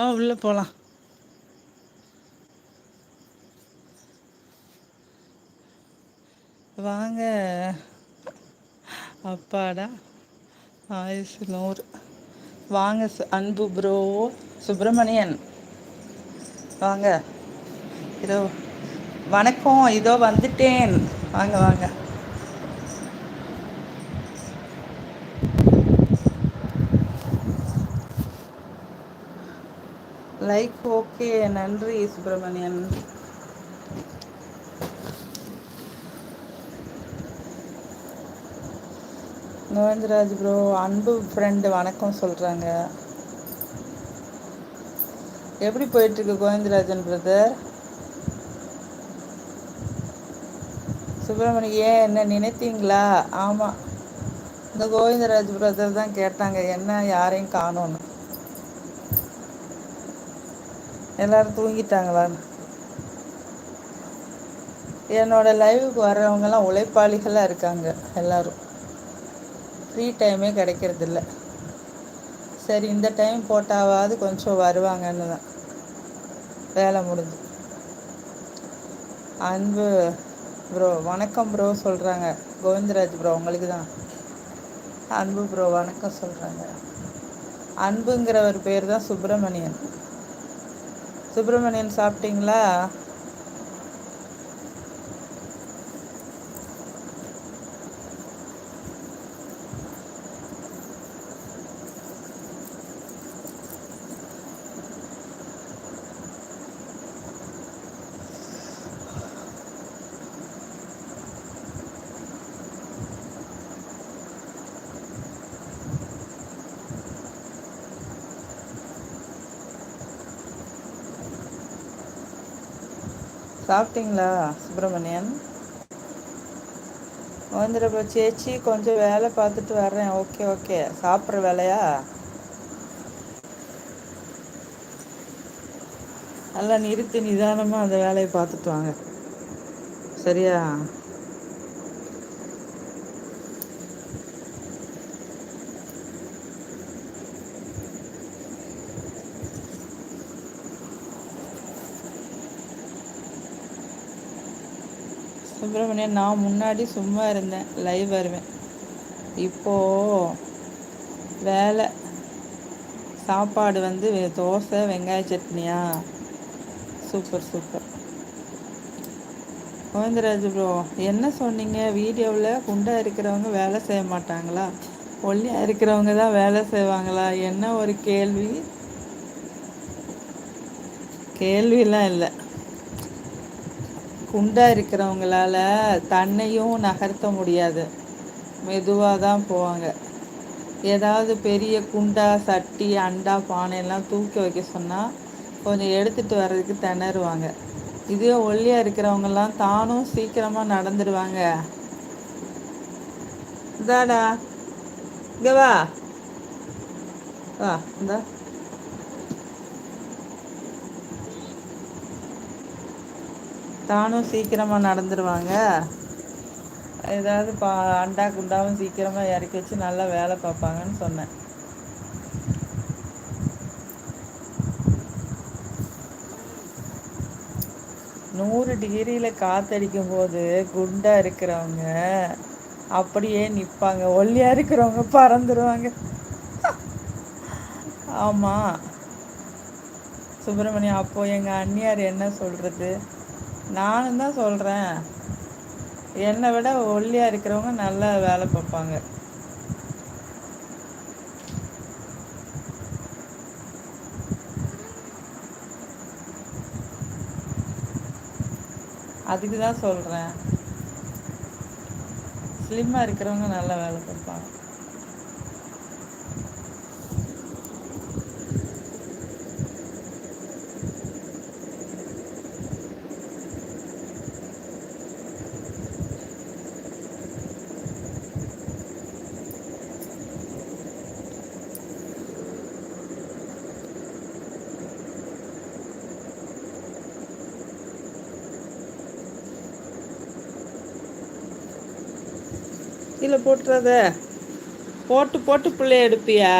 உள்ள போலாம். வாங்க. அப்பாடா, ஆயுசு 100. வாங்க அன்பு ப்ரோ. சுப்பிரமணியன் வாங்க. இதோ வணக்கம், இதோ வந்துட்டேன். வாங்க வாங்க. லைக் ஓகே, நன்றி சுப்பிரமணியன். கோவிந்தராஜ் ப்ரோ அன்பு ஃப்ரெண்டு வணக்கம் சொல்கிறாங்க. எப்படி போயிட்டுருக்கு கோவிந்தராஜன் பிரதர்? சுப்பிரமணிய ஏன் என்ன நினைத்தீங்களா? ஆமாம், இந்த கோவிந்தராஜ் பிரதர் தான் கேட்டாங்க என்ன யாரையும் காணோன்னு. எல்லாரும் தூங்கிட்டாங்களான்னு. என்னோட லைவுக்கு வர்றவங்கெல்லாம் உழைப்பாளிகளாக இருக்காங்க எல்லாரும். ஃப்ரீ டைமே கிடைக்கிறதில்ல. சரி, இந்த டைம் போட்டாவாவது கொஞ்சம் வருவாங்கன்னு தான். வேலை முடிஞ்சு. அன்பு ப்ரோ வணக்கம் ப்ரோ சொல்கிறாங்க. கோவிந்தராஜ் ப்ரோ உங்களுக்கு தான். அன்பு ப்ரோ வணக்கம் சொல்கிறாங்க. அன்புங்கிறவர் பேர் தான் சுப்பிரமணியன். சுப்பிரமணியன் சாப்பிட்டீங்களா? சாப்பிட்டீங்களா சுப்பிரமணியன்? வந்துடுறப்ப சேச்சி கொஞ்சம் வேலை பார்த்துட்டு வர்றேன். Okay okay. சாப்பிட்ற வேலையா? நல்லா நிறுத்தி நிதானமாக அந்த வேலையை பார்த்துட்டு வாங்க, சரியா? சுப்பிரமணியன் நான் முன்னாடி சும்மா இருந்தேன், லைவ் வருவேன். இப்போது வேலை சாப்பாடு வந்து தோசை வெங்காய சட்னியா? Super super. கோவிந்தராஜ் ப்ரோ என்ன சொன்னீங்க வீடியோவில்? குண்டாக இருக்கிறவங்க வேலை செய்ய மாட்டாங்களா? ஒல்லியாக இருக்கிறவங்க தான் வேலை செய்வாங்களா? என்ன ஒரு கேள்வி! கேள்வியெல்லாம் இல்லை. குண்டாக இருக்கிறவங்களால தன்னையும் நகர்த்த முடியாது, மெதுவாக தான் போவாங்க. ஏதாவது பெரிய குண்டா சட்டி அண்டா பானையெல்லாம் தூக்கி வைக்க சொன்னால் கொஞ்சம் எடுத்துகிட்டு வர்றதுக்கு திணறுவாங்க. இதுவே ஒல்லியாக இருக்கிறவங்கெல்லாம் தானும் சீக்கிரமாக நடந்துடுவாங்க. இதாடா, இங்கே வா வா, இந்தா தானும் சீக்கிரமாக நடந்துடுவாங்க. ஏதாவது அண்டா குண்டாவும் சீக்கிரமாக இறக்கி வச்சு நல்லா வேலை பார்ப்பாங்கன்னு சொன்னேன். 100 டிகிரியில் காற்றடிக்கும் போது குண்டாக இருக்கிறவங்க அப்படியே நிற்பாங்க, ஒல்லியாக இருக்கிறவங்க பறந்துடுவாங்க. ஆமாம் சுப்பிரமணியம், அப்போது எங்கள் அண்ணியார் என்ன சொல்கிறது? நானும் தான் சொல்கிறேன், என்னை விட ஒல்லியாக இருக்கிறவங்க நல்லா வேலை பார்ப்பாங்க. அதுக்கு தான் சொல்கிறேன், ஸ்லிம்மாக இருக்கிறவங்க நல்லா வேலை பார்ப்பாங்க. கீழே போட்டுறத போட்டு போட்டு பிள்ளைய எடுப்பியா?